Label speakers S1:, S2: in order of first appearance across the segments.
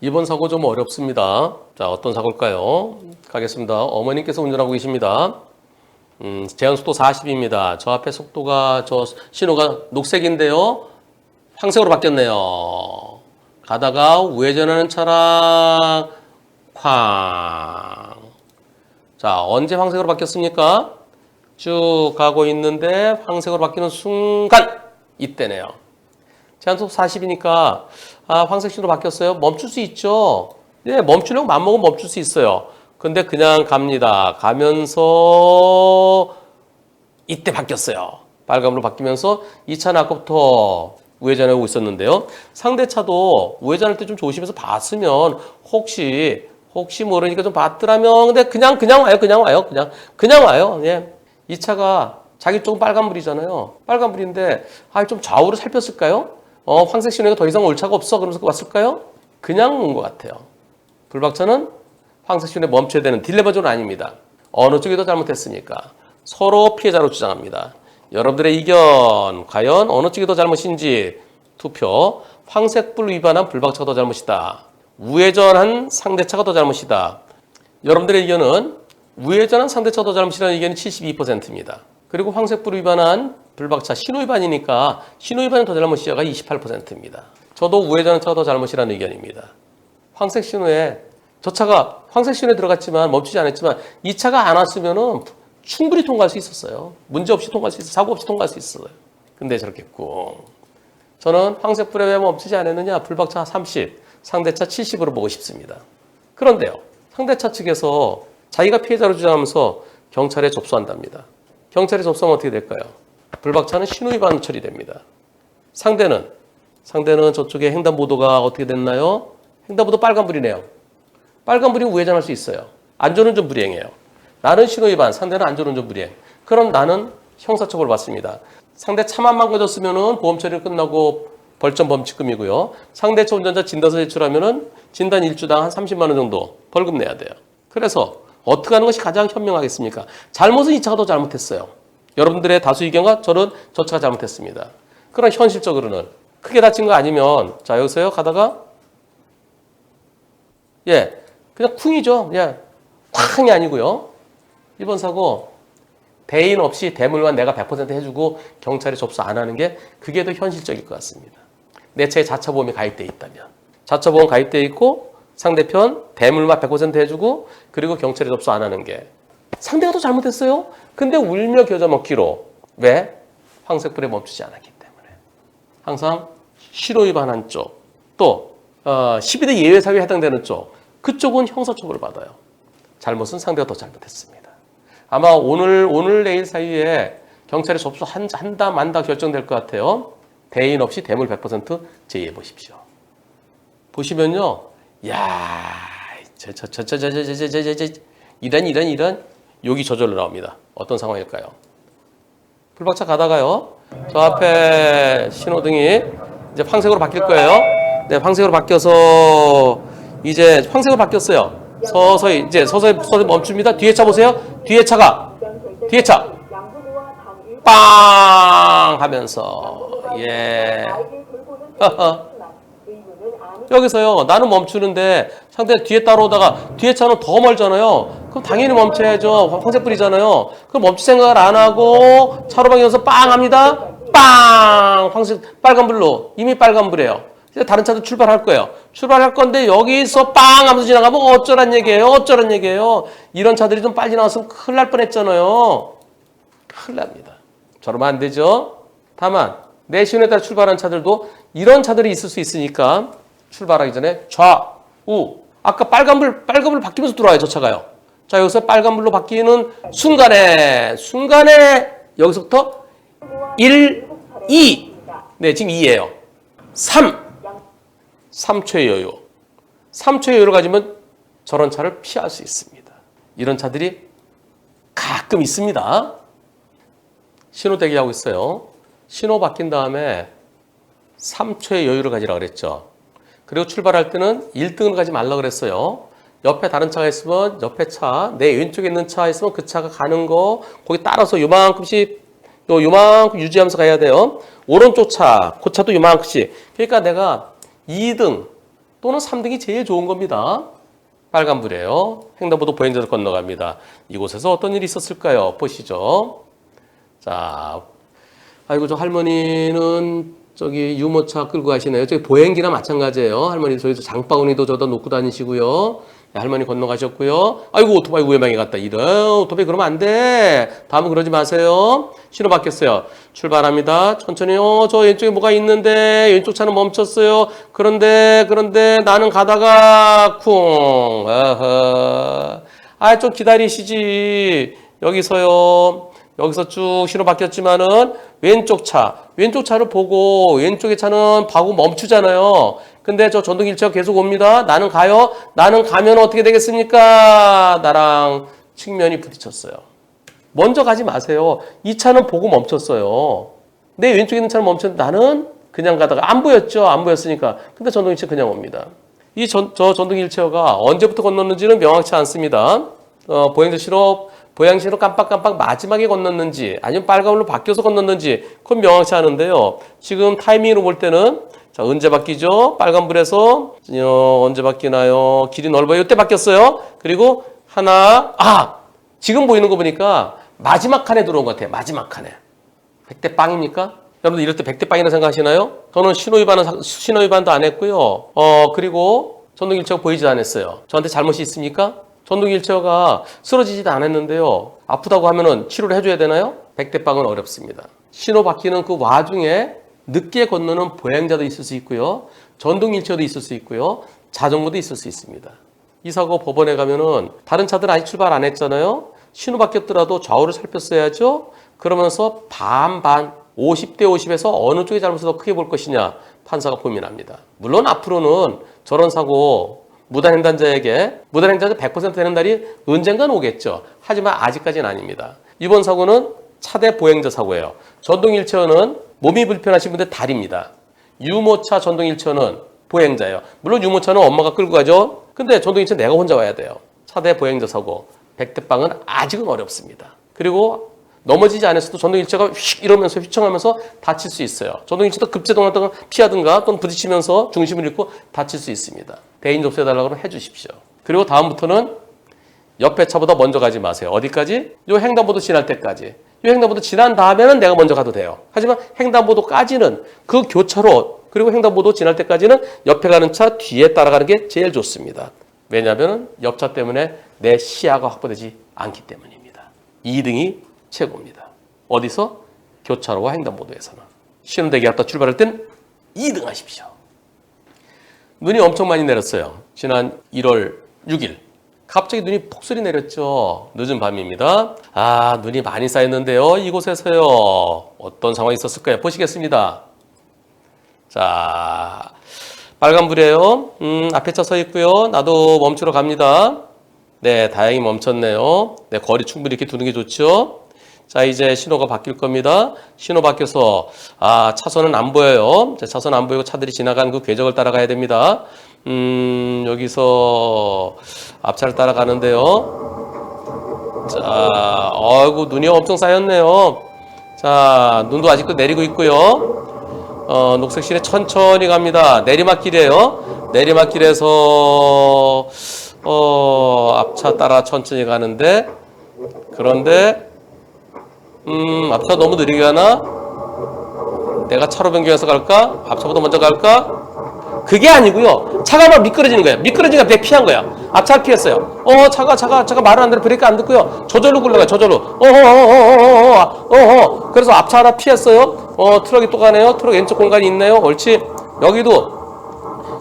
S1: 이번 사고 좀 어렵습니다. 자, 어떤 사고일까요? 가겠습니다. 어머님께서 운전하고 계십니다. 제한속도 40입니다. 저 앞에 속도가, 신호가 녹색인데요. 황색으로 바뀌었네요. 가다가 우회전하는 차량, 쾅. 자, 언제 황색으로 바뀌었습니까? 쭉 가고 있는데 황색으로 바뀌는 순간, 이때네요. 제한속도 40이니까 황색 신호로 바뀌었어요. 멈출 수 있죠. 네, 멈추려고 맘먹으면 멈출 수 있어요. 근데 그냥 갑니다. 가면서 이때 바뀌었어요. 빨간불로 바뀌면서 이 차는 아까부터 우회전하고 있었는데요. 상대 차도 우회전할 때 좀 조심해서 봤으면 혹시 모르니까 좀 봤더라면 근데 그냥 와요. 예. 이 차가 자기 쪽은 빨간불이잖아요. 빨간불인데 좀 좌우로 살폈을까요? 황색 신호가 더 이상 올 차가 없어. 그러면서 왔을까요? 그냥 온 것 같아요. 불박차는 황색 신호에 멈춰야 되는 딜레마존은 아닙니다. 어느 쪽이 더 잘못했습니까? 서로 피해자로 주장합니다. 여러분들의 의견, 과연 어느 쪽이 더 잘못인지 투표. 황색불 위반한 불박차가 더 잘못이다. 우회전한 상대차가 더 잘못이다. 여러분들의 의견은 우회전한 상대차가 더 잘못이라는 의견이 72%입니다. 그리고 황색불 위반한 불박차 신호위반이니까 신호위반은 더 잘못이야가 28%입니다. 저도 우회전한 차가 더 잘못이라는 의견입니다. 황색 신호에 저 차가 황색 신호에 들어갔지만 멈추지 않았지만 이 차가 안 왔으면은 충분히 통과할 수 있었어요. 문제 없이 통과할 수 있어요. 사고 없이 통과할 수 있어요. 근데 저렇게 꾹. 저는 황색불에 왜 멈추지 않았느냐? 불박차 30, 상대차 70으로 보고 싶습니다. 그런데요. 상대차 측에서 자기가 피해자로 주장하면서 경찰에 접수한답니다. 경찰에 접수하면 어떻게 될까요? 불박차는 신호위반 처리됩니다. 상대는 저쪽에 횡단보도가 어떻게 됐나요? 횡단보도 빨간불이네요. 빨간불이 우회전할 수 있어요. 안전운전 불이행해요. 나는 신호위반, 상대는 안전운전 불이행. 그럼 나는 형사처벌 받습니다. 상대 차만 망가졌으면 보험 처리 끝나고 벌점 범칙금이고요. 상대차 운전자 진단서 제출하면 진단 일주당 한 30만 원 정도 벌금 내야 돼요. 그래서 어떻게 하는 것이 가장 현명하겠습니까? 잘못은 이 차가 더 잘못했어요. 여러분들의 다수 의견과 저는 저 차가 잘못했습니다. 그럼 현실적으로는 크게 다친 거 아니면 자 여기서요 가다가 그냥 쿵이죠. 쾅이 아니고요. 이번 사고 대인 없이 대물만 내가 100% 해주고 경찰에 접수 안 하는 게 그게 더 현실적일 것 같습니다. 내 차에 자차보험이 가입돼 있다면 자차보험 가입돼 있고 상대편 대물만 100% 해주고 그리고 경찰에 접수 안 하는 게 상대가 더 잘못했어요. 근데 울며 겨자 먹기로 왜? 황색불에 멈추지 않았기 때문에. 항상 신호위반한 쪽 또 12대 예외사유에 해당되는 쪽 그쪽은 형사처벌을 받아요. 잘못은 상대가 더 잘못했습니다. 아마 오늘 내일 사이에 경찰에 접수한다 만다 결정될 것 같아요. 대인 없이 대물 100% 제의해 보십시오. 보시면요. 이런 욕이 저절로 나옵니다. 어떤 상황일까요? 불박차 가다가요. 저 앞에 신호등이 이제 황색으로 바뀔 거예요. 네, 황색으로 바뀌어서 이제 황색으로 바뀌었어요. 서서히 멈춥니다. 뒤에 차 보세요. 뒤에 차 빵 하면서 여기서요. 나는 멈추는데 상대 뒤에 따라오다가 뒤에 차는 더 멀잖아요. 그럼 당연히 멈춰야죠. 황색불이잖아요. 그럼 멈출 생각을 안 하고 차로 방향에서 빵 합니다. 빵! 빨간불로. 이미 빨간불이에요. 이제 다른 차도 출발할 거예요. 출발할 건데 여기서 빵 하면서 지나가면 어쩌란 얘기예요. 이런 차들이 좀 빨리 나왔으면 큰일 날 뻔했잖아요. 큰일 납니다. 저러면 안 되죠. 다만 내 신호에 따라 출발한 차들도 이런 차들이 있을 수 있으니까 출발하기 전에 좌우 아까 빨간불 바뀌면서 들어와요. 저 차가요. 자 여기서 빨간불로 바뀌는 순간에 여기서부터 1, 2 네 지금 2예요. 3초의 여유 3초의 여유를 가지면 저런 차를 피할 수 있습니다. 이런 차들이 가끔 있습니다. 신호 대기하고 있어요. 신호 바뀐 다음에 3초의 여유를 가지라 그랬죠. 그리고 출발할 때는 1등으로 가지 말라 그랬어요. 옆에 다른 차가 있으면 옆에 차, 내 왼쪽에 있는 차 있으면 그 차가 가는 거 거기 따라서 요만큼씩 요만큼 유지하면서 가야 돼요. 오른쪽 차, 그 차도 요만큼씩. 그러니까 내가 2등 또는 3등이 제일 좋은 겁니다. 빨간불이에요. 횡단보도 보행자를 건너갑니다. 이곳에서 어떤 일이 있었을까요? 보시죠. 자, 아이고, 저 할머니는 저기 유모차 끌고 가시네요. 저기 보행기랑 마찬가지예요. 할머니 저기서 장바구니도 저다 놓고 다니시고요. 네, 할머니 건너가셨고요. 아이고, 오토바이 우회방에 갔다. 오토바이 그러면 안 돼. 다음은 그러지 마세요. 신호 바뀌었어요. 출발합니다. 천천히. 저 왼쪽에 뭐가 있는데 왼쪽 차는 멈췄어요. 그런데 나는 가다가 쿵. 좀 기다리시지. 여기서 쭉 신호 바뀌었지만은 왼쪽 차를 보고 왼쪽의 차는 바고 멈추잖아요. 근데 저 전동 일체가 계속 옵니다. 나는 가요. 나는 가면 어떻게 되겠습니까? 나랑 측면이 부딪혔어요. 먼저 가지 마세요. 이 차는 보고 멈췄어요. 내 왼쪽에 있는 차는 멈췄는데 나는 그냥 가다가 안 보였죠. 안 보였으니까. 근데 전동 일체 그냥 옵니다. 저 전동 일체어가 언제부터 건넜는지는 명확치 않습니다. 보행자 신호 보행신호 깜빡깜빡 마지막에 건넜는지 아니면 빨간불로 바뀌어서 건넜는지 그건 명확치 않은데요. 지금 타이밍으로 볼 때는 자, 언제 바뀌죠? 빨간불에서 언제 바뀌나요? 길이 넓어요. 이때 바뀌었어요. 그리고 지금 보이는 거 보니까 마지막 칸에 들어온 것 같아요. 마지막 칸에. 100대 빵입니까? 여러분들 이럴 때 100대 빵이라 생각하시나요? 저는 신호위반도 안 했고요. 그리고 전동일체가 보이지 않았어요. 저한테 잘못이 있습니까? 전동일체어가 쓰러지지도 않았는데요. 아프다고 하면은 치료를 해줘야 되나요? 100대 빵은 어렵습니다. 신호 바뀌는 그 와중에 늦게 건너는 보행자도 있을 수 있고요. 전동일체어도 있을 수 있고요. 자전거도 있을 수 있습니다. 이 사고 법원에 가면은 다른 차들 아직 출발 안 했잖아요. 신호 바뀌었더라도 좌우를 살폈어야죠. 그러면서 반반 50대 50에서 어느 쪽이 잘못을 더 크게 볼 것이냐 판사가 고민합니다. 물론 앞으로는 저런 사고 무단횡단자에게 무단횡단자 100% 되는 날이 언젠간 오겠죠. 하지만 아직까지는 아닙니다. 이번 사고는 차대 보행자 사고예요. 전동일체어는 몸이 불편하신 분들 다리입니다. 유모차 전동일체어는 보행자예요. 물론 유모차는 엄마가 끌고 가죠. 근데 전동일체 내가 혼자 와야 돼요. 차대 보행자 사고 100대 빵은 아직은 어렵습니다. 그리고 넘어지지 않았어도 전동일체가 휙 이러면서 휘청하면서 다칠 수 있어요. 전동일체도 급제동하다가 피하든가 또는 부딪히면서 중심을 잃고 다칠 수 있습니다. 대인 접수해달라고 하면 해주십시오. 그리고 다음부터는 옆에 차보다 먼저 가지 마세요. 어디까지? 요 횡단보도 지날 때까지. 요 횡단보도 지난 다음에는 내가 먼저 가도 돼요. 하지만 횡단보도까지는 그 교차로 그리고 횡단보도 지날 때까지는 옆에 가는 차 뒤에 따라가는 게 제일 좋습니다. 왜냐하면 옆차 때문에 내 시야가 확보되지 않기 때문입니다. 2등이 최고입니다. 어디서? 교차로와 횡단보도에서는. 신호대기 앞다 출발할 땐 2등 하십시오. 눈이 엄청 많이 내렸어요. 지난 1월 6일. 갑자기 눈이 폭설이 내렸죠. 늦은 밤입니다. 눈이 많이 쌓였는데요. 이곳에서요. 어떤 상황이 있었을까요? 보시겠습니다. 자, 빨간불이에요. 앞에 차 서 있고요. 나도 멈추러 갑니다. 네, 다행히 멈췄네요. 네, 거리 충분히 이렇게 두는 게 좋죠. 자, 이제 신호가 바뀔 겁니다. 신호 바뀌어서 차선은 안 보여요. 차선 안 보이고 차들이 지나가는 그 궤적을 따라가야 됩니다. 여기서 앞차를 따라가는데요. 자, 눈이 엄청 쌓였네요. 자, 눈도 아직도 내리고 있고요. 녹색실에 천천히 갑니다. 내리막길이에요. 내리막길에서 앞차 따라 천천히 가는데 그런데 앞차 너무 느리게 가나? 내가 차로 변경해서 갈까? 앞차보다 먼저 갈까? 그게 아니고요. 차가 막 미끄러지는 거예요. 미끄러지니까 내가 피한 거야. 앞차를 피했어요. 차가 말을 안 들어 브레이크 안 듣고요. 저절로 굴러가요. 저절로. 그래서 앞차 하나 피했어요. 트럭이 또 가네요. 트럭 왼쪽 공간이 있네요. 옳지. 여기도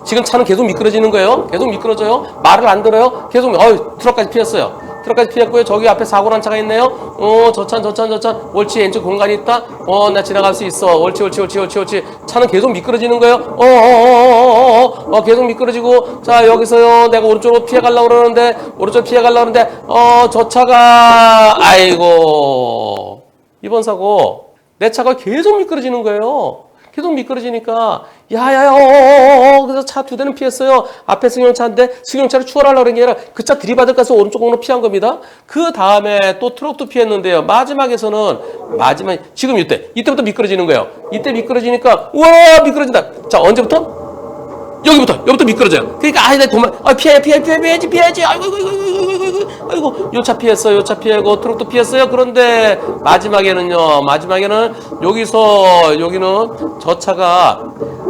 S1: 지금 차는 계속 미끄러지는 거예요. 계속 미끄러져요. 말을 안 들어요. 계속 트럭까지 피했어요. 트럭까지 피했고요. 저기 앞에 사고 난 차가 있네요. 저 찬. 옳지. 왼쪽 공간이 있다. 나 지나갈 수 있어. 옳지. 차는 계속 미끄러지는 거예요. 계속 미끄러지고. 자, 여기서요. 내가 오른쪽으로 피해가려고 그러는데, 저 차가, 아이고. 이번 사고, 내 차가 계속 미끄러지는 거예요. 계속 미끄러지니까 그래서 차 두 대는 피했어요. 앞에 승용차인데 승용차를 추월하려고 그런 게 아니라 그 차 들이받을 가서 오른쪽 공로 피한 겁니다. 그 다음에 또 트럭도 피했는데요. 마지막에서는 지금 이때부터 미끄러지는 거예요. 이때 미끄러지니까 우와 미끄러진다. 자 언제부터? 여기부터 미끄러져요. 그러니까 나 피해야지. 아이고 요 차 피했어요. 요 차 피하고 트럭도 피했어요. 그런데 마지막에는 여기는 저 차가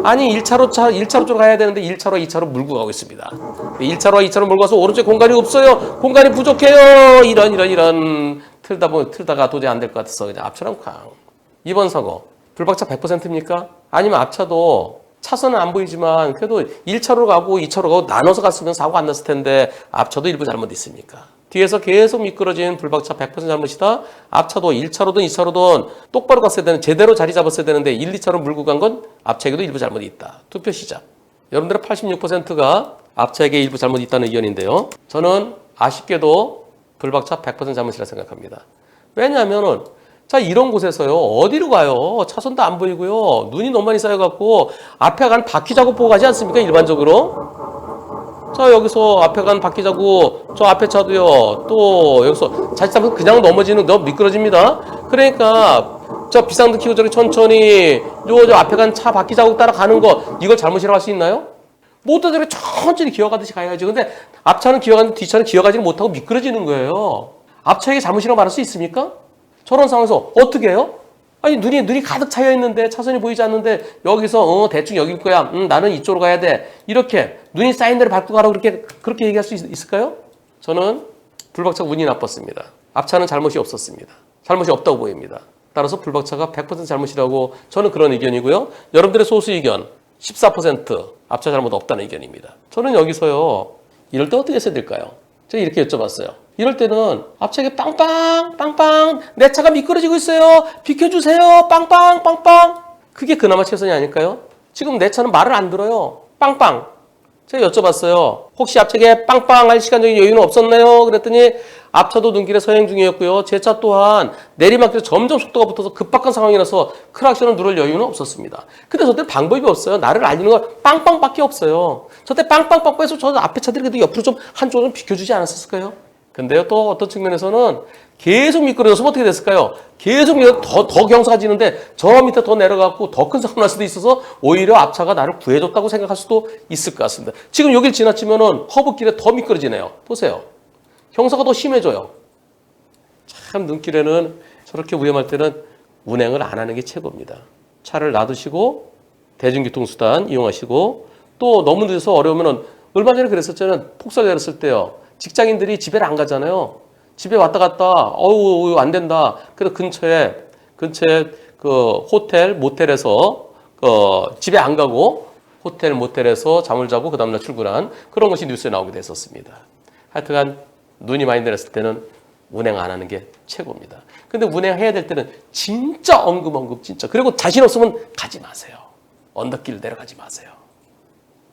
S1: 1차로 쪽 가야 되는데 1차로 2차로 물고 가고 있습니다. 1차로 2차로 물고 가서 오른쪽에 공간이 없어요. 공간이 부족해요. 이런 틀다가 도저히 안 될 것 같아서 그냥 앞차랑 쾅. 이번 사고 불박차 100%입니까? 아니면 앞차도 차선은 안 보이지만 그래도 1차로 가고 2차로 가고 나눠서 갔으면 사고 안 났을 텐데 앞차도 일부 잘못 있습니까? 뒤에서 계속 미끄러진 불박차 100% 잘못이다. 앞차도 1차로든 2차로든 똑바로 갔어야 되는 제대로 자리 잡았어야 되는데 1, 2차로 물고 간 건 앞차에게도 일부 잘못이 있다. 투표 시작. 여러분들의 86%가 앞차에게 일부 잘못이 있다는 의견인데요. 저는 아쉽게도 불박차 100% 잘못이라 생각합니다. 왜냐하면은 자 이런 곳에서요 어디로 가요? 차선도 안 보이고요. 눈이 너무 많이 쌓여갖고 앞에 간 바퀴 자국 보고 가지 않습니까? 일반적으로. 자 여기서 앞에 간 바퀴 자국 저 앞에 차도요. 또 여기서 자칫하면 그냥 넘어지는 너무 미끄러집니다. 그러니까 저 비상등 켜고 저렇게 천천히 저 앞에 간 차 바퀴 자국 따라 가는 거 이걸 잘못이라고 할 수 있나요? 모두들이 천천히 기어가듯이 가야지. 근데 앞차는 기어가는데 뒤차는 기어가지를 못하고 미끄러지는 거예요. 앞차에게 잘못이라고 말할 수 있습니까? 저런 상황에서 어떻게 해요? 아니 눈이 가득 차여 있는데 차선이 보이지 않는데 여기서 대충 여길 거야. 나는 이쪽으로 가야 돼. 이렇게 눈이 쌓인 데를 밟고 가라고 그렇게 얘기할 수 있을까요? 저는 불박차가 운이 나빴습니다. 앞차는 잘못이 없었습니다. 잘못이 없다고 보입니다. 따라서 불박차가 100% 잘못이라고 저는 그런 의견이고요. 여러분들의 소수 의견 14% 앞차 잘못 없다는 의견입니다. 저는 여기서요. 이럴 때 어떻게 했어야 될까요? 제가 이렇게 여쭤봤어요. 이럴 때는 앞차에게 빵빵 내 차가 미끄러지고 있어요. 비켜주세요. 빵빵 그게 그나마 최선이 아닐까요? 지금 내 차는 말을 안 들어요. 빵빵. 제가 여쭤봤어요. 혹시 앞차에게 빵빵 할 시간적인 여유는 없었나요? 그랬더니 앞차도 눈길에 서행 중이었고요. 제 차 또한 내리막길에 점점 속도가 붙어서 급박한 상황이라서 클락션을 누를 여유는 없었습니다. 근데 저때 방법이 없어요. 나를 알리는 건 빵빵밖에 없어요. 저때 빵빵 해서 저 앞에 차들이 그래도 옆으로 좀 한쪽으로 좀 비켜주지 않았을까요? 근데요, 또 어떤 측면에서는 계속 미끄러져서 어떻게 됐을까요? 계속 더 경사가 지는데 저 밑에 더 내려가고 더 큰 사고 날 수도 있어서 오히려 앞차가 나를 구해줬다고 생각할 수도 있을 것 같습니다. 지금 여길 지나치면은 허브길에 더 미끄러지네요. 보세요. 경사가 더 심해져요. 참 눈길에는 저렇게 위험할 때는 운행을 안 하는 게 최고입니다. 차를 놔두시고 대중교통수단 이용하시고 또 너무 늦어서 어려우면은 얼마 전에 그랬었잖아요. 폭설 내렸을 때요. 직장인들이 집에를 안 가잖아요. 집에 왔다 갔다 안 된다. 그래서 근처에 그 호텔 모텔에서 집에 안 가고 호텔 모텔에서 잠을 자고 그 다음날 출근한 그런 것이 뉴스에 나오기도 했었습니다. 하여튼간 눈이 많이 내렸을 때는 운행 안 하는 게 최고입니다. 근데 운행해야 될 때는 진짜 엉금 진짜. 그리고 자신 없으면 가지 마세요. 언덕길 내려가지 마세요.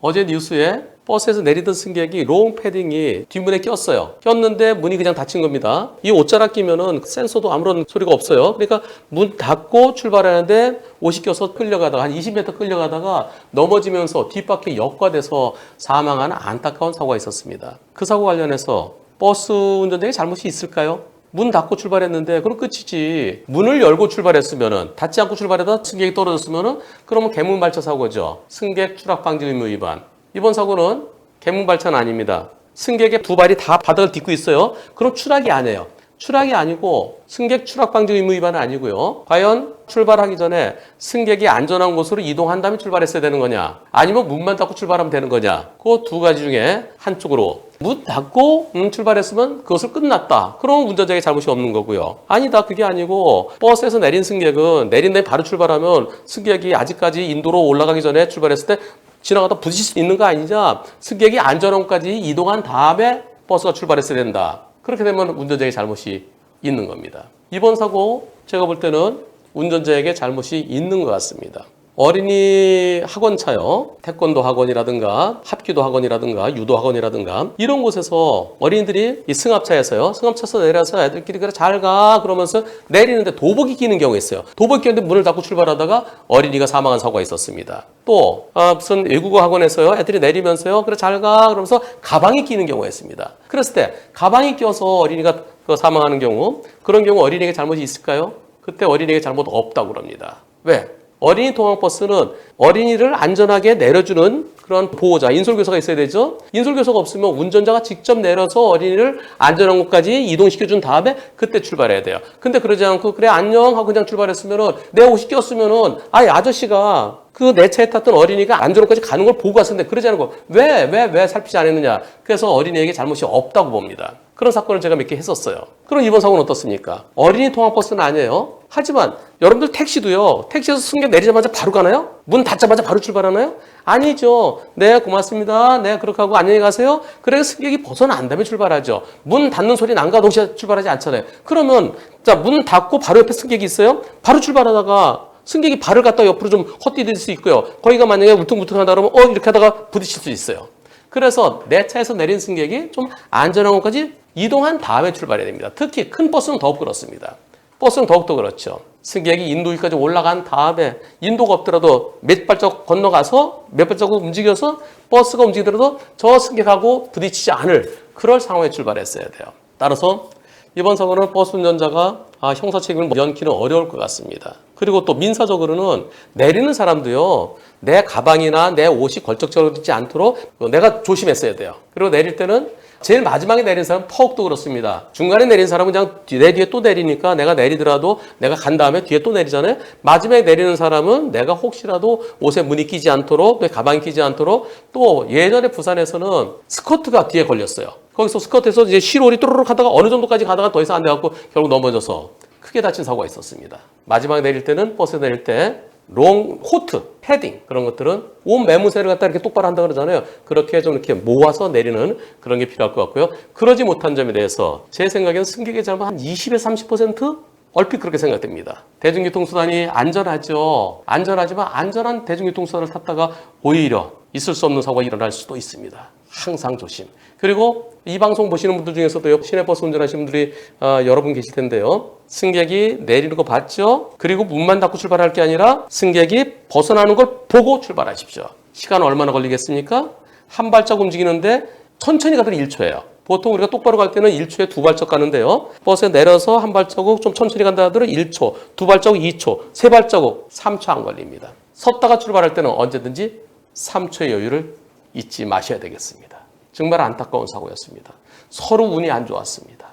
S1: 어제 뉴스에 버스에서 내리던 승객이 롱 패딩이 뒷문에 꼈어요. 꼈는데 문이 그냥 닫힌 겁니다. 이 옷자락 끼면은 센서도 아무런 소리가 없어요. 그러니까 문 닫고 출발하는데 옷이 껴서 끌려가다가 한 20m 끌려가다가 넘어지면서 뒷바퀴 역과돼서 사망하는 안타까운 사고가 있었습니다. 그 사고 관련해서 버스 운전자의 잘못이 있을까요? 문 닫고 출발했는데 그럼 끝이지. 문을 열고 출발했으면은 닫지 않고 출발하다 승객이 떨어졌으면은 그러면 개문발차 사고죠. 승객 추락 방지 의무 위반. 이번 사고는 개문발차는 아닙니다. 승객의 두 발이 다 바닥을 딛고 있어요. 그럼 추락이 아니에요. 추락이 아니고 승객 추락 방지 의무 위반은 아니고요. 과연 출발하기 전에 승객이 안전한 곳으로 이동한 다음에 출발했어야 되는 거냐? 아니면 문만 닫고 출발하면 되는 거냐? 그 두 가지 중에 한쪽으로 문 닫고 출발했으면 그것을 끝났다. 그럼 운전자에게 잘못이 없는 거고요. 아니다. 그게 아니고 버스에서 내린 승객은 내린 다음에 바로 출발하면 승객이 아직까지 인도로 올라가기 전에 출발했을 때 지나가다 부딪힐 수 있는 거 아니냐? 승객이 안전한 곳까지 이동한 다음에 버스가 출발했어야 된다. 그렇게 되면 운전자에게 잘못이 있는 겁니다. 이번 사고 제가 볼 때는 운전자에게 잘못이 있는 것 같습니다. 어린이 학원차요. 태권도 학원이라든가 합기도 학원이라든가 유도 학원이라든가 이런 곳에서 어린이들이 이 승합차에서요. 승합차에서 내려서 애들끼리 그래 잘 가 그러면서 내리는데 도복이 끼는 경우가 있어요. 도복이 끼는데 문을 닫고 출발하다가 어린이가 사망한 사고가 있었습니다. 또 무슨 외국어 학원에서요. 애들이 내리면서요. 그래 잘 가 그러면서 가방이 끼는 경우가 있습니다. 그랬을 때 가방이 껴서 어린이가 사망하는 경우 그런 경우 어린이에게 잘못이 있을까요? 그때 어린이에게 잘못 없다고 그럽니다. 왜? 어린이 통학버스는 어린이를 안전하게 내려주는 그런 보호자, 인솔교사가 있어야 되죠. 인솔교사가 없으면 운전자가 직접 내려서 어린이를 안전한 곳까지 이동시켜준 다음에 그때 출발해야 돼요. 근데 그러지 않고 그래 안녕 하고 그냥 출발했으면은 내 옷이 꼈으면은 아저씨가 그 내 차에 탔던 어린이가 안전한 곳까지 가는 걸 보고 갔었는데 그러지 않고 왜 살피지 않았느냐. 그래서 어린이에게 잘못이 없다고 봅니다. 그런 사건을 제가 몇 개 했었어요. 그럼 이번 사고는 어떻습니까? 어린이 통학버스는 아니에요. 하지만 여러분들 택시도요. 택시에서 승객 내리자마자 바로 가나요? 문 닫자마자 바로 출발하나요? 아니죠. 네 고맙습니다. 네 그렇게 하고 안녕히 가세요. 그래서 승객이 벗어난 다음에 출발하죠. 문 닫는 소리 난가 동시에 출발하지 않잖아요. 그러면 자 문 닫고 바로 옆에 승객이 있어요. 바로 출발하다가 승객이 발을 갖다 옆으로 좀 헛디딜 수 있고요. 거기가 만약에 울퉁불퉁하다 그러면 이렇게 하다가 부딪힐 수 있어요. 그래서 내 차에서 내린 승객이 좀 안전한 곳까지 이동한 다음에 출발해야 됩니다. 특히 큰 버스는 더욱 그렇습니다. 버스는 더욱더 그렇죠. 승객이 인도위까지 올라간 다음에 인도가 없더라도 몇 발자국 건너가서 몇 발자국 움직여서 버스가 움직이더라도 저 승객하고 부딪히지 않을 그럴 상황에 출발했어야 돼요. 따라서 이번 사고는 버스 운전자가 형사 책임을 면키는 어려울 것 같습니다. 그리고 또 민사적으로는 내리는 사람도요. 내 가방이나 내 옷이 걸쩍거리지 않도록 내가 조심했어야 돼요. 그리고 내릴 때는 제일 마지막에 내린 사람은 더욱더 그렇습니다. 중간에 내린 사람은 그냥 내 뒤에 또 내리니까 내가 내리더라도 내가 간 다음에 뒤에 또 내리잖아요. 마지막에 내리는 사람은 내가 혹시라도 옷에 문이 끼지 않도록 또 가방이 끼지 않도록 또 예전에 부산에서는 스커트가 뒤에 걸렸어요. 거기서 스커트에서 이제 실올이 또르륵 하다가 어느 정도까지 가다가 더 이상 안 돼갖고 결국 넘어져서 크게 다친 사고가 있었습니다. 마지막에 내릴 때는 버스에 내릴 때 롱 코트, 패딩 그런 것들은 옷 매무새를 갖다 이렇게 똑바로 한다 그러잖아요. 그렇게 좀 이렇게 모아서 내리는 그런 게 필요할 것 같고요. 그러지 못한 점에 대해서 제 생각에는 승객의 잘못 한 20에서 30% 얼핏 그렇게 생각됩니다. 대중교통수단이 안전하죠. 안전하지만 안전한 대중교통수단을 탔다가 오히려 있을 수 없는 사고가 일어날 수도 있습니다. 항상 조심. 그리고 이 방송 보시는 분들 중에서도 시내버스 운전하시는 분들이 여러분 계실 텐데요. 승객이 내리는 거 봤죠? 그리고 문만 닫고 출발할 게 아니라 승객이 벗어나는 걸 보고 출발하십시오. 시간 얼마나 걸리겠습니까? 한 발짝 움직이는데 천천히 가도 1초예요. 보통 우리가 똑바로 갈 때는 1초에 두 발짝 가는데요. 버스에 내려서 한 발자국 좀 천천히 간다 하더라도 1초, 두 발자국 2초, 세 발자국 3초 안 걸립니다. 섰다가 출발할 때는 언제든지 3초의 여유를 잊지 마셔야 되겠습니다. 정말 안타까운 사고였습니다. 서로 운이 안 좋았습니다.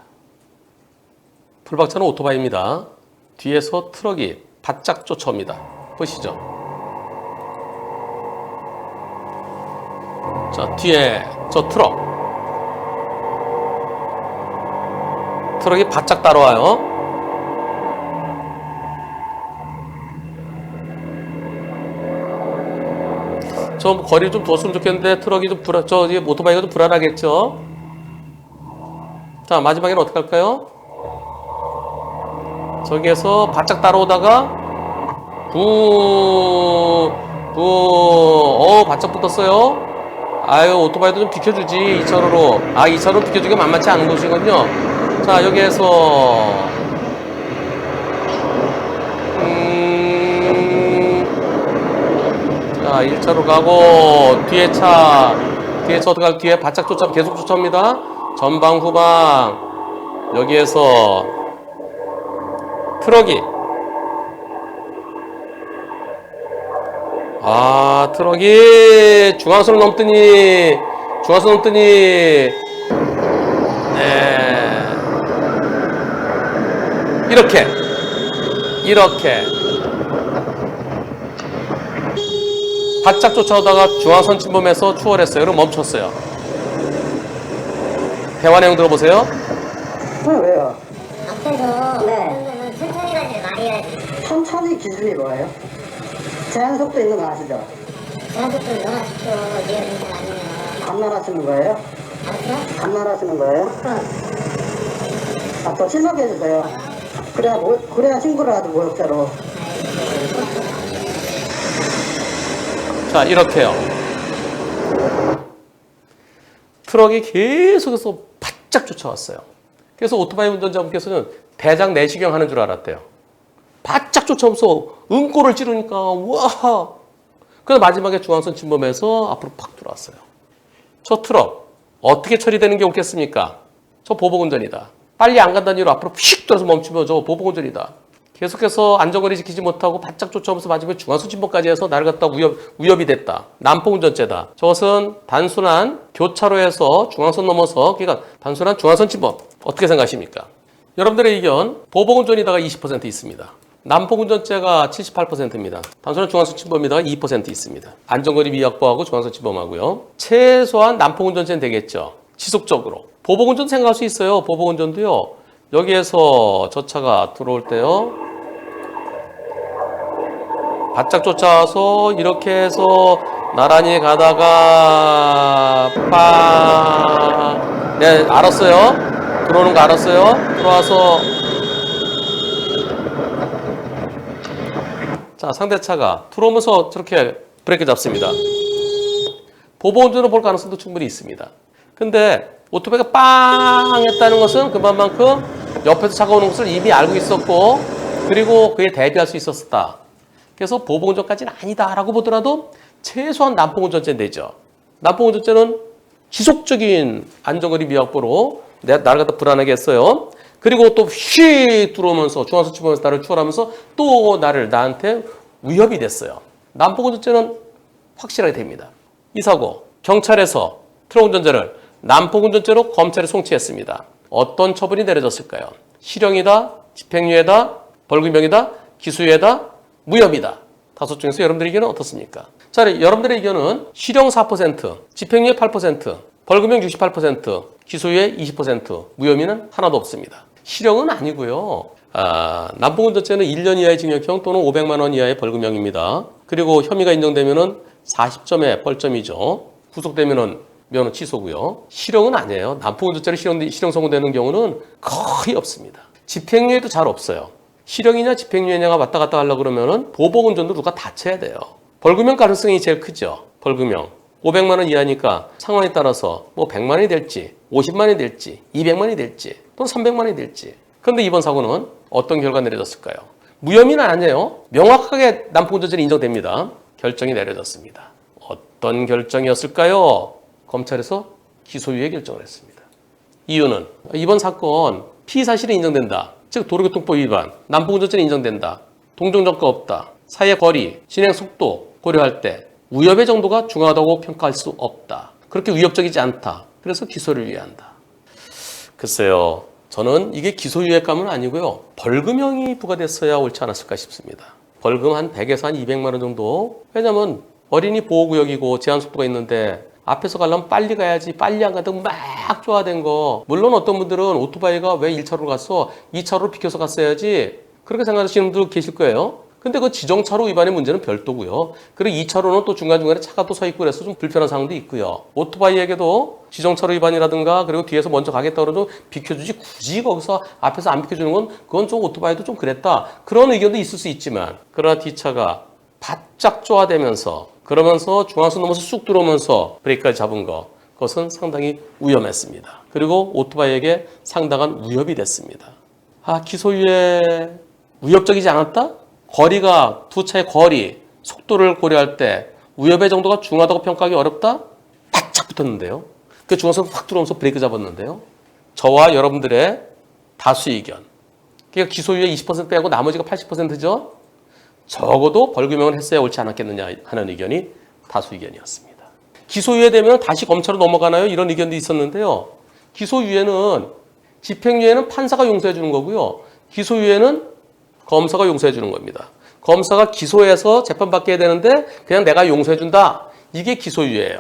S1: 불박차는 오토바이입니다. 뒤에서 트럭이 바짝 쫓아옵니다. 보시죠. 자, 뒤에 저 트럭이 바짝 따라와요. 좀 거리 좀 뒀으면 좋겠는데 트럭이 좀 오토바이가 좀 불안하겠죠. 자, 마지막에는 어떻게 할까요? 저기에서 바짝 따라오다가 바짝 붙었어요. 아유, 오토바이도 좀 비켜주지. 2차로로. 2차로 비켜주기가 만만치 않은 곳이거든요. 자, 여기에서 자, 1차로 가고 뒤에서 어떻게 할 뒤에 바짝 계속 쫓아옵니다. 전방 후방 여기에서 트럭이 중앙선을 넘더니 네 이렇게 바짝 쫓아오다가 중앙선 침범해서 추월했어요. 그럼 멈췄어요. 대화 내용 들어보세요.
S2: 왜요?
S3: 앞에서
S2: 네.
S3: 천천히 가지 말해야지.
S2: 천천히 기준이 뭐예요? 제한속도 있는 거 아시죠?
S3: 제한속도 넣어놨죠. 네가 운전 아니면.
S2: 반말하시는 거예요?
S3: 알았어?
S2: 반말하시는 거예요? 더 심하게 해주세요. 그래야 친구를 하지 모욕죄로.
S1: 자, 이렇게요. 트럭이 계속해서 바짝 쫓아왔어요. 그래서 오토바이 운전자분께서는 대장 내시경 하는 줄 알았대요. 바짝 쫓아오면서 응꼬를 찌르니까 와. 그래서 마지막에 중앙선 침범해서 앞으로 팍 들어왔어요. 저 트럭 어떻게 처리되는 게 옳겠습니까? 저 보복운전이다. 빨리 안 간다는 이유로 앞으로 휙 돌아서 멈추면 저 보복운전이다. 계속해서 안전거리 지키지 못하고 바짝 쫓아오면서 마지막에 중앙선 침범까지 해서 나를 갖다 위협이 됐다. 난폭운전죄다. 저것은 단순한 교차로에서 중앙선 넘어서 그러니까 단순한 중앙선 침범. 어떻게 생각하십니까? 여러분들의 의견 보복운전이다가 20% 있습니다. 난폭운전죄가 78%입니다. 단순한 중앙선 침범이다가 2% 있습니다. 안전거리 미확보하고 중앙선 침범하고요. 최소한 난폭운전죄는 되겠죠. 지속적으로. 보복운전 생각할 수 있어요. 보복운전도요. 여기에서 저 차가 들어올 때요. 바짝 쫓아와서 이렇게 해서 나란히 가다가 빠. 네, 알았어요. 들어오는 거 알았어요. 들어와서 자, 상대차가 들어오면서 저렇게 브레이크 잡습니다. 보복운전으로 볼 가능성도 충분히 있습니다. 근데 오토바이가 빵 했다는 것은 그만큼 옆에서 차가 오는 것을 이미 알고 있었고 그리고 그에 대비할 수 있었다. 그래서 보복운전까지는 아니다라고 보더라도 최소한 난폭운전죄는 되죠. 난폭운전죄는 지속적인 안전거리 미확보로 나를 갖다 불안하게 했어요. 그리고 또 휙 들어오면서 중앙선 침범해서 나를 추월하면서 또 나한테 위협이 됐어요. 난폭운전죄는 확실하게 됩니다. 이 사고 경찰에서 트럭 운전자를 난폭운전죄로 검찰에 송치했습니다. 어떤 처분이 내려졌을까요? 실형이다, 집행유예다, 벌금형이다, 기소유예다, 무혐의다. 다섯 중에서 여러분들의 의견은 어떻습니까? 자, 여러분들의 의견은 실형 4%, 집행유예 8%, 벌금형 68%, 기소유예 20%, 무혐의는 하나도 없습니다. 실형은 아니고요. 난폭운전죄는 1년 이하의 징역형 또는 500만 원 이하의 벌금형입니다. 그리고 혐의가 인정되면은 40점의 벌점이죠. 구속되면은 면허 취소고요. 실형은 아니에요. 난폭운전죄로 실형 선고되는 경우는 거의 없습니다. 집행유예도 잘 없어요. 실형이냐 집행유예냐가 왔다 갔다 하려고 그러면은 보복운전도 누가 다쳐야 돼요. 벌금형 가능성이 제일 크죠. 벌금형. 500만 원 이하니까 상황에 따라서 뭐 100만 원이 될지 50만 원이 될지 200만 원이 될지 또는 300만 원이 될지. 그런데 이번 사고는 어떤 결과 내려졌을까요? 무혐의는 아니에요. 명확하게 난폭운전죄는 인정됩니다. 결정이 내려졌습니다. 어떤 결정이었을까요? 검찰에서 기소유예 결정을 했습니다. 이유는 이번 사건 피의 사실이 인정된다. 즉 도로교통법 위반, 난폭운전죄는 인정된다. 동종전과 없다. 사이의 거리, 진행 속도 고려할 때 위협의 정도가 중하다고 평가할 수 없다. 그렇게 위협적이지 않다. 그래서 기소를 유예한다. 글쎄요. 저는 이게 기소유예감은 아니고요. 벌금형이 부과됐어야 옳지 않았을까 싶습니다. 벌금 한 100에서 한 200만 원 정도. 왜냐면 어린이 보호구역이고 제한속도가 있는데 앞에서 가려면 빨리 가야지 빨리 안 가도 막 쪼아댄 거. 물론 어떤 분들은 오토바이가 왜 1차로로 갔어? 2차로로 비켜서 갔어야지. 그렇게 생각하시는 분들 계실 거예요. 근데 그 지정차로 위반의 문제는 별도고요. 그리고 2차로는 또 중간중간에 차가 또 서 있고 그래서 좀 불편한 상황도 있고요. 오토바이에게도 지정차로 위반이라든가 그리고 뒤에서 먼저 가겠다 그러도 비켜주지 굳이 거기서 앞에서 안 비켜주는 건 그건 좀 오토바이도 좀 그랬다. 그런 의견도 있을 수 있지만 그러나 뒤차가 바짝 쪼아대면서 그러면서 중앙선 넘어서 쑥 들어오면서 브레이크까지 잡은 거 그것은 상당히 위험했습니다. 그리고 오토바이에게 상당한 위협이 됐습니다. 기소유예 위협적이지 않았다? 거리가 두 차의 거리, 속도를 고려할 때 위협의 정도가 중하다고 평가하기 어렵다? 바짝 붙었는데요. 그 중앙선 확 들어오면서 브레이크 잡았는데요. 저와 여러분들의 다수 의견. 그러니까 기소유예 20% 빼고 나머지가 80%죠. 적어도 벌금형을 했어야 옳지 않았겠느냐 하는 의견이 다수 의견이었습니다. 기소유예되면 다시 검찰로 넘어가나요? 이런 의견도 있었는데요. 기소유예는 집행유예는 판사가 용서해 주는 거고요. 기소유예는 검사가 용서해 주는 겁니다. 검사가 기소해서 재판받게 해야 되는데 그냥 내가 용서해 준다. 이게 기소유예예요.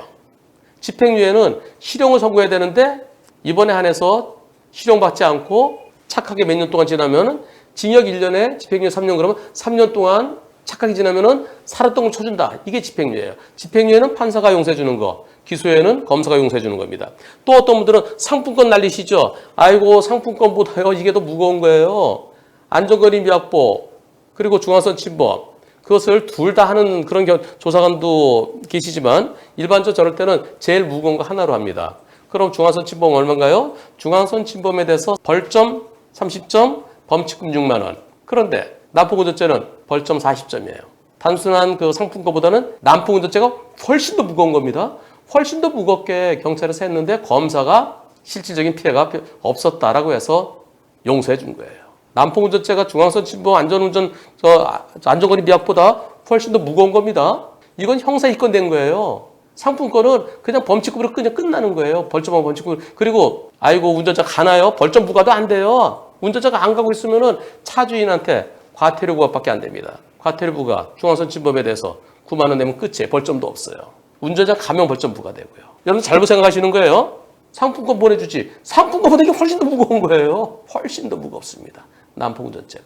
S1: 집행유예는 실형을 선고해야 되는데 이번에 한해서 실형받지 않고 착하게 몇 년 동안 지나면 징역 1년에 집행유예 3년 그러면 3년 동안 착하게 지나면은 살았던 걸 쳐준다. 이게 집행유예예요. 집행유예는 판사가 용서해 주는 거. 기소유예는 검사가 용서해 주는 겁니다. 또 어떤 분들은 상품권 날리시죠. 아이고 상품권보다요 이게 더 무거운 거예요. 안전거리 미확보 그리고 중앙선 침범 그것을 둘 다 하는 그런 조사관도 계시지만 일반적으로 저럴 때는 제일 무거운 거 하나로 합니다. 그럼 중앙선 침범 얼마인가요? 중앙선 침범에 대해서 벌점 30점, 범칙금 6만 원. 그런데 난폭운전죄는 벌점 40점이에요. 단순한 그 상품권보다는 난폭운전죄가 훨씬 더 무거운 겁니다. 훨씬 더 무겁게 경찰에서 했는데 검사가 실질적인 피해가 없었다라고 해서 용서해 준 거예요. 난폭운전죄가 중앙선 침범 안전운전 안전거리 미약보다 훨씬 더 무거운 겁니다. 이건 형사 입건된 거예요. 상품권은 그냥 범칙금으로 그냥 끝나는 거예요. 벌점하고 범칙금. 그리고 아이고 운전자 가나요? 벌점 부과도 안 돼요. 운전자가 안 가고 있으면은 차주인한테 과태료 부과밖에 안 됩니다. 과태료 부과 중앙선 침범에 대해서 9만 원 내면 끝이에요. 벌점도 없어요. 운전자 가면 벌점 부과되고요. 여러분 잘못 생각하시는 거예요. 상품권 보내주지. 상품권보다 이게 훨씬 더 무거운 거예요. 훨씬 더 무겁습니다. 난폭운전죄가.